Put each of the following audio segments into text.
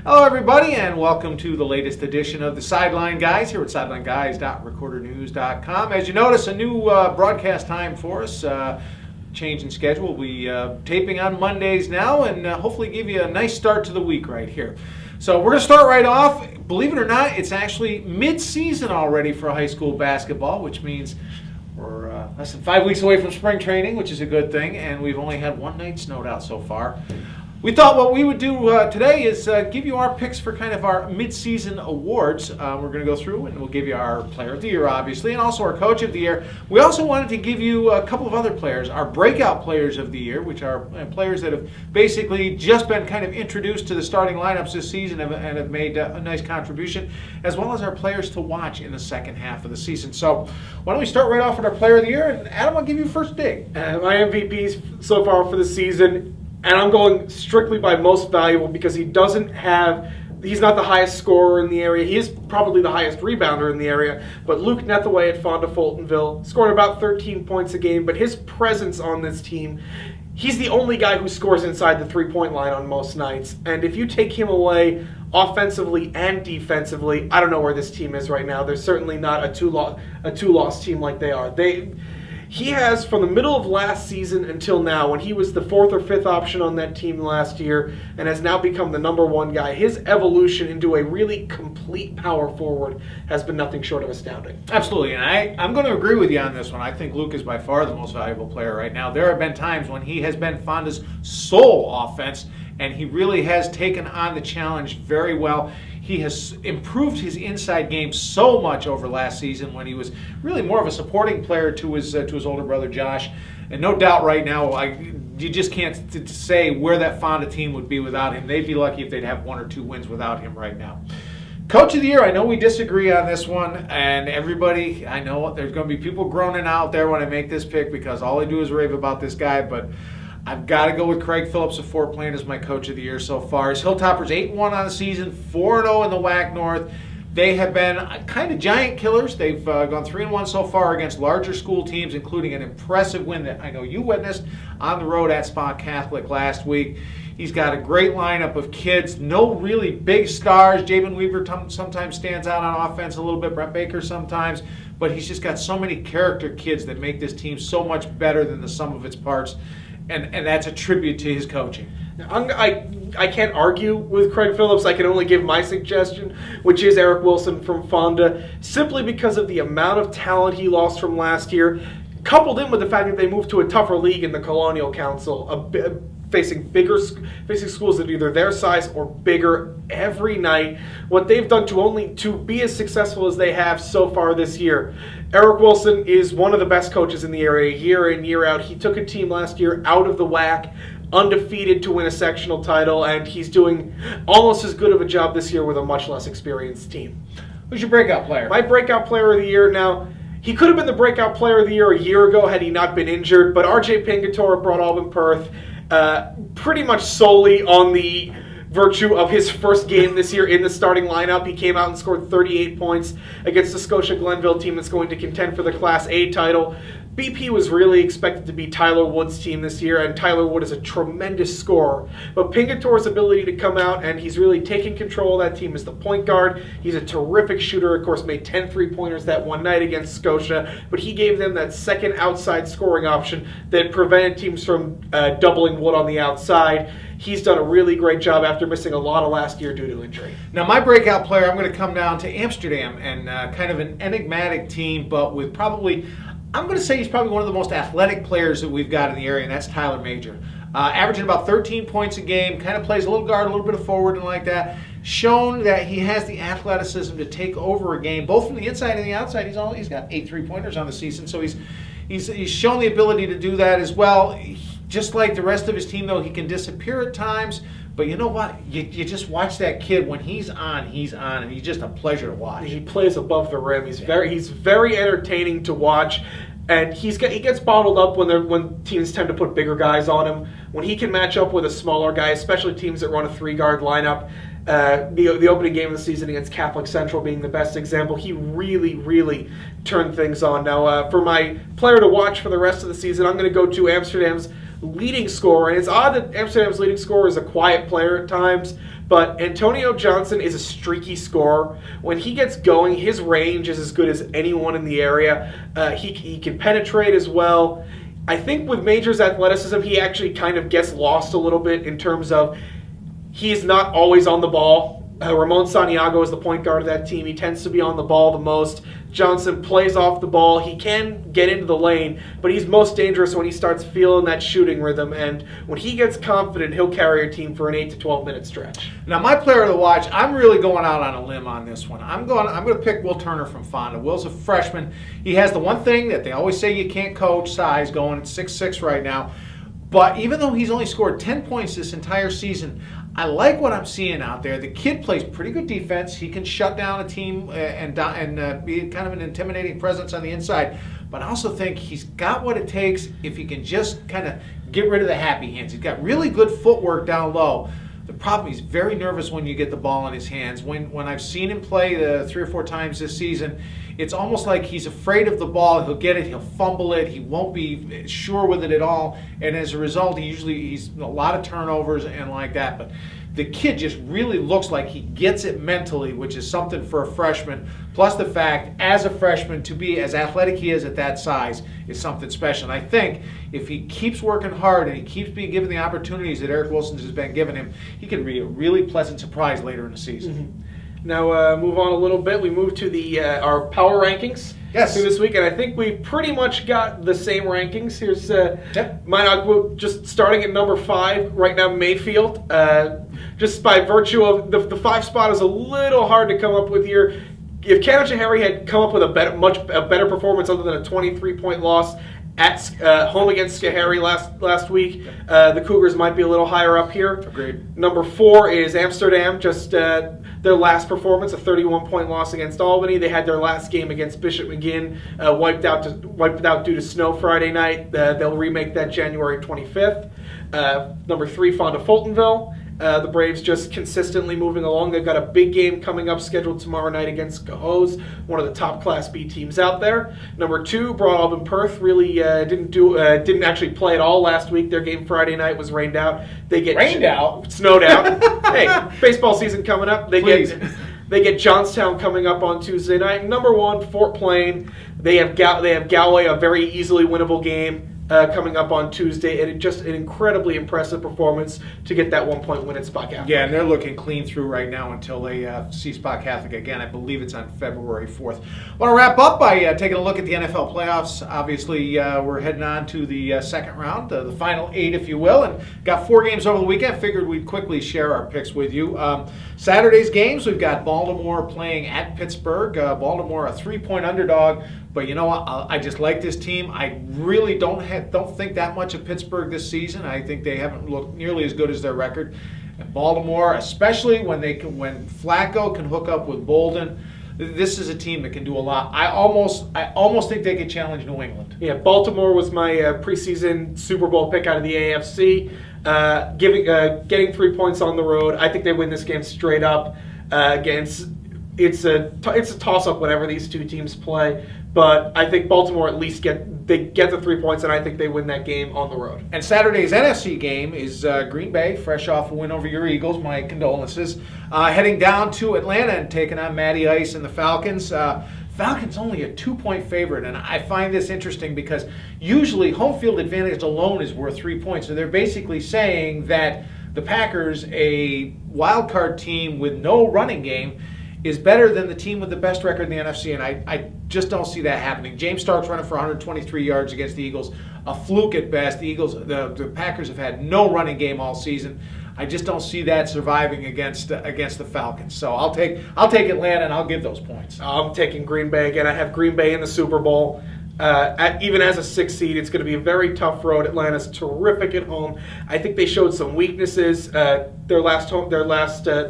Hello, everybody, and welcome to the latest edition of the Sideline Guys here at sidelineguys.recordernews.com. As you notice, a new broadcast time for us. Change in schedule. We'll be taping on Mondays now and hopefully give you a nice start to the week right here. So we're going to start right off. Believe it or not, it's actually mid-season already for high school basketball, which means we're less than 5 weeks away from spring training, which is a good thing, and we've only had one night snowed out so far. We thought what we would do today is give you our picks for kind of our mid-season awards. We're going to go through and we'll give you our player of the year, obviously, and also our coach of the year. We also wanted to give you a couple of other players, our breakout players of the year, which are players that have basically just been kind of introduced to the starting lineups this season and have made a nice contribution, as well as our players to watch in the second half of the season. So why don't we start right off with our player of the year, and Adam, I'll give you first dig. My MVPs so far for the season, and I'm going strictly by most valuable because he's not the highest scorer in the area. He is probably the highest rebounder in the area. But Luke Nethaway at Fonda Fultonville scored about 13 points a game. But his presence on this team, he's the only guy who scores inside the three-point line on most nights. And if you take him away offensively and defensively, I don't know where this team is right now. They're certainly not a two-loss team like they are. He has, from the middle of last season until now, when he was the fourth or fifth option on that team last year and has now become the number one guy, his evolution into a really complete power forward has been nothing short of astounding. Absolutely, and I'm going to agree with you on this one. I think Luke is by far the most valuable player right now. There have been times when he has been Fonda's sole offense, and he really has taken on the challenge very well. He has improved his inside game so much over last season when he was really more of a supporting player to his older brother Josh. And no doubt right now, you just can't say where that Fonda team would be without him. They'd be lucky if they'd have 1 or 2 wins without him right now. Coach of the year, I know we disagree on this one, and everybody, I know there's going to be people groaning out there when I make this pick because all I do is rave about this guy, but I've got to go with Craig Phillips of Fort Plain as my coach of the year so far. His Hilltoppers 8-1 on the season, 4-0 in the WAC North. They have been kind of giant killers. They've gone 3-1 so far against larger school teams, including an impressive win that I know you witnessed on the road at Spa Catholic last week. He's got a great lineup of kids, no really big stars. Jabin Weaver sometimes stands out on offense a little bit, Brett Baker sometimes, but he's just got so many character kids that make this team so much better than the sum of its parts. And that's a tribute to his coaching. I can't argue with Craig Phillips. I can only give my suggestion, which is Eric Wilson from Fonda, simply because of the amount of talent he lost from last year, coupled in with the fact that they moved to a tougher league in the Colonial Council, facing schools that are either their size or bigger every night. What they've done to be as successful as they have so far this year. Eric Wilson is one of the best coaches in the area year in, year out. He took a team last year out of the WAC, undefeated to win a sectional title, and he's doing almost as good of a job this year with a much less experienced team. Who's your breakout player? My breakout player of the year now, he could have been the breakout player of the year a year ago had he not been injured, but RJ Pingatora brought Auburn Perth pretty much solely on the virtue of his first game this year in the starting lineup. He came out and scored 38 points against the Scotia Glenville team that's going to contend for the Class A title. BP was really expected to be Tyler Wood's team this year, and Tyler Wood is a tremendous scorer. But Pingatore's ability to come out, and he's really taking control of that team as the point guard. He's a terrific shooter, of course, made 10 3-pointers that one night against Scotia, but he gave them that second outside scoring option that prevented teams from doubling Wood on the outside. He's done a really great job after missing a lot of last year due to injury. Now, my breakout player, I'm going to come down to Amsterdam, and kind of an enigmatic team, but with probably, I'm going to say he's probably one of the most athletic players that we've got in the area, and that's Tyler Major. Averaging about 13 points a game, kind of plays a little guard, a little bit of forward and like that. Shown that he has the athleticism to take over a game, both from the inside and the outside. He's got 8 3-pointers on the season, so he's shown the ability to do that as well. Just like the rest of his team, though, he can disappear at times. But you know what? You just watch that kid. When he's on, and he's just a pleasure to watch. He plays above the rim. He's very entertaining to watch. And he gets bottled up when teams tend to put bigger guys on him. When he can match up with a smaller guy, especially teams that run a 3-guard lineup, the opening game of the season against Catholic Central being the best example, he really turned things on. Now, for my player to watch for the rest of the season, I'm going to go to Amsterdam's leading scorer. And it's odd that Amsterdam's leading scorer is a quiet player at times, But Antonio Johnson is a streaky scorer. When he gets going, his range is as good as anyone in the area. He can penetrate as well. I think with Major's athleticism, he actually kind of gets lost a little bit in terms of he's not always on the ball. Ramon Santiago is the point guard of that team. He tends to be on the ball the most. Johnson plays off the ball. He can get into the lane, but he's most dangerous when he starts feeling that shooting rhythm. And when he gets confident, he'll carry a team for an 8 to 12 minute stretch. Now, my player to watch, I'm really going out on a limb on this one. I'm going to pick Will Turner from Fonda. Will's a freshman. He has the one thing that they always say you can't coach, size, going at 6'6" right now. But even though he's only scored 10 points this entire season, I like what I'm seeing out there. The kid plays pretty good defense. He can shut down a team and be kind of an intimidating presence on the inside. But I also think he's got what it takes if he can just kind of get rid of the happy hands. He's got really good footwork down low. The problem, he's very nervous when you get the ball in his hands. When I've seen him play 3 or 4 times this season, it's almost like he's afraid of the ball. He'll get it, he'll fumble it, he won't be sure with it at all. And as a result, he's a lot of turnovers and like that. But the kid just really looks like he gets it mentally, which is something for a freshman. Plus the fact, as a freshman, to be as athletic he is at that size is something special. And I think if he keeps working hard and he keeps being given the opportunities that Eric Wilson has been giving him, he could be a really pleasant surprise later in the season. Mm-hmm. Now, move on a little bit. We move to our power rankings. Yes. For this week, and I think we pretty much got the same rankings. Here's mine. Just starting at number 5 right now, Mayfield. Just by virtue of the 5 spot is a little hard to come up with here. If Canada Harry had come up with a better performance other than a 23-point loss at home against Schoharie last week, the Cougars might be a little higher up here. Agreed. Number 4 is Amsterdam. Just their last performance, a 31-point loss against Albany. They had their last game against Bishop McGinn wiped out due to snow Friday night. They'll remake that January 25th. Number 3, Fonda Fultonville. The Braves just consistently moving along. They've got a big game coming up scheduled tomorrow night against Cohoes, one of the top Class B teams out there. Number 2, Broad Alban Perth really didn't actually play at all last week. Their game Friday night was rained out. Snowed out. Hey, baseball season coming up. They get Johnstown coming up on Tuesday night. Number 1, Fort Plain. They have Galway, a very easily winnable game. Coming up on Tuesday, and just an incredibly impressive performance to get that 1-point win at Spot Catholic. Yeah, and they're looking clean through right now until they see Spot Catholic again. I believe it's on February 4th. I want to wrap up by taking a look at the NFL playoffs. Obviously, we're heading on to the second round, the final 8, if you will, and got 4 games over the weekend. Figured we'd quickly share our picks with you. Saturday's games, we've got Baltimore playing at Pittsburgh. Baltimore, a 3-point underdog. But you know what? I just like this team. I really don't think that much of Pittsburgh this season. I think they haven't looked nearly as good as their record. And Baltimore, especially when Flacco can hook up with Bolden, this is a team that can do a lot. I almost think they could challenge New England. Yeah, Baltimore was my preseason Super Bowl pick out of the AFC. Getting 3 points on the road. I think they win this game straight up. It's a toss-up whenever these two teams play. But I think Baltimore at least get the 3 points, and I think they win that game on the road. And Saturday's NFC game is Green Bay, fresh off a win over your Eagles. My condolences. Heading down to Atlanta and taking on Matty Ice and the Falcons. Falcons only a 2-point favorite, and I find this interesting because usually home field advantage alone is worth 3 points. So they're basically saying that the Packers, a wild card team with no running game, is better than the team with the best record in the NFC, and I just don't see that happening. James Stark's running for 123 yards against the Eagles, a fluke at best. The Packers have had no running game all season. I just don't see that surviving against the Falcons. So I'll take Atlanta and I'll give those points. I'm taking Green Bay again. I have Green Bay in the Super Bowl. Even as a 6th seed, it's going to be a very tough road. Atlanta's terrific at home. I think they showed some weaknesses. The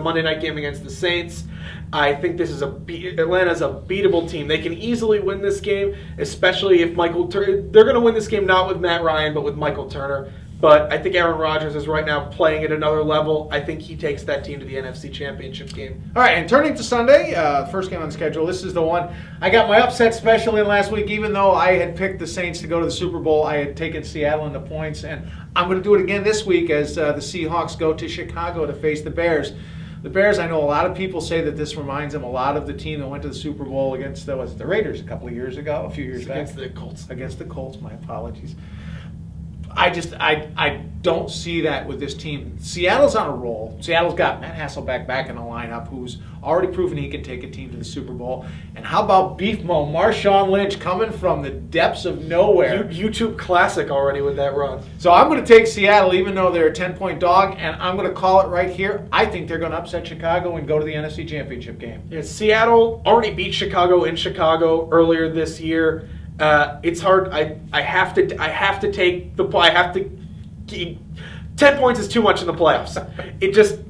Monday night game against the Saints. I think Atlanta's a beatable team. They can easily win this game, especially if Michael Turner. They're going to win this game not with Matt Ryan, but with Michael Turner. But I think Aaron Rodgers is right now playing at another level. I think he takes that team to the NFC Championship game. All right, and turning to Sunday, first game on the schedule, this is the one. I got my upset special in last week. Even though I had picked the Saints to go to the Super Bowl, I had taken Seattle in the points. And I'm going to do it again this week as the Seahawks go to Chicago to face the Bears. The Bears, I know a lot of people say that this reminds them a lot of the team that went to the Super Bowl against the Raiders a few years back. Against the Colts. Against the Colts, my apologies. I don't see that with this team. Seattle's on a roll. Seattle's got Matt Hasselbeck back in the lineup, who's already proven he can take a team to the Super Bowl. And how about Beef Mo, Marshawn Lynch, coming from the depths of nowhere. YouTube classic already with that run. So I'm going to take Seattle, even though they're a 10-point dog, and I'm going to call it right here. I think they're going to upset Chicago and go to the NFC Championship game. Yeah, Seattle already beat Chicago in Chicago earlier this year. It's hard. I have to take the. I have to. 10 points is too much in the playoffs. It just,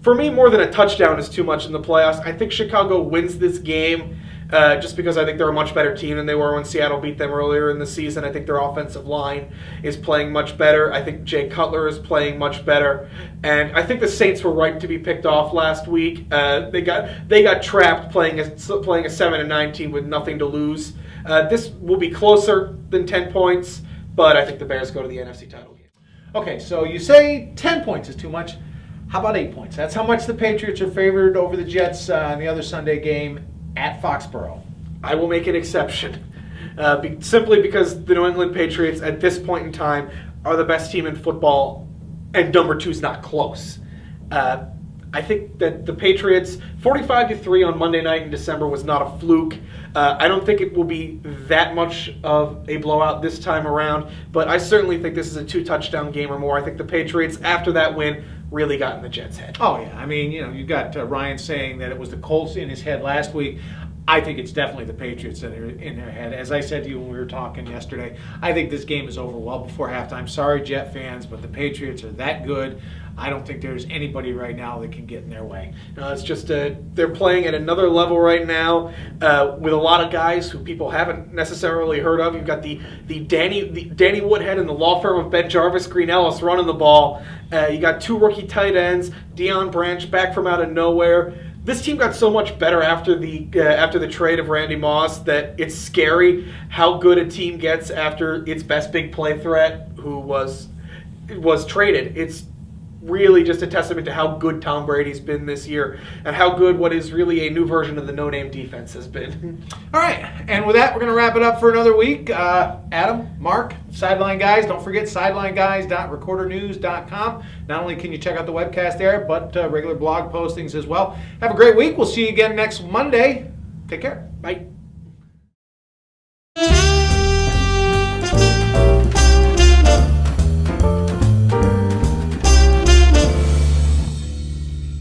for me, more than a touchdown is too much in the playoffs. I think Chicago wins this game just because I think they're a much better team than they were when Seattle beat them earlier in the season. I think their offensive line is playing much better. I think Jay Cutler is playing much better, and I think the Saints were ripe to be picked off last week. They got trapped playing a 7-9 team with nothing to lose. This will be closer than 10 points, but I think the Bears go to the NFC title game. Okay, so you say 10 points is too much. How about 8 points? That's how much the Patriots are favored over the Jets in the other Sunday game at Foxborough. I will make an exception, simply because the New England Patriots at this point in time are the best team in football, and number 2 is not close. I think that the Patriots, 45-3 on Monday night in December was not a fluke. I don't think it will be that much of a blowout this time around, but I certainly think this is a 2-touchdown game or more. I think the Patriots, after that win, really got in the Jets' head. Oh, yeah. I mean, you got Ryan saying that it was the Colts in his head last week. I think it's definitely the Patriots that are in their head. As I said to you when we were talking yesterday, I think this game is over well before halftime. Sorry, Jet fans, but the Patriots are that good. I don't think there's anybody right now that can get in their way. No, it's just they're playing at another level right now with a lot of guys who people haven't necessarily heard of. You've got the Danny Woodhead and the law firm of Ben Jarvis, Green Ellis running the ball. You got 2 rookie tight ends, Deion Branch back from out of nowhere. This team got so much better after the trade of Randy Moss that it's scary how good a team gets after its best big play threat, who was traded. It's really just a testament to how good Tom Brady's been this year and how good what is really a new version of the no-name defense has been. All right, and with that, we're going to wrap it up for another week. Adam, Mark, Sideline Guys, don't forget sidelineguys.recordernews.com. Not only can you check out the webcast there, but regular blog postings as well. Have a great week. We'll see you again next Monday. Take care. Bye.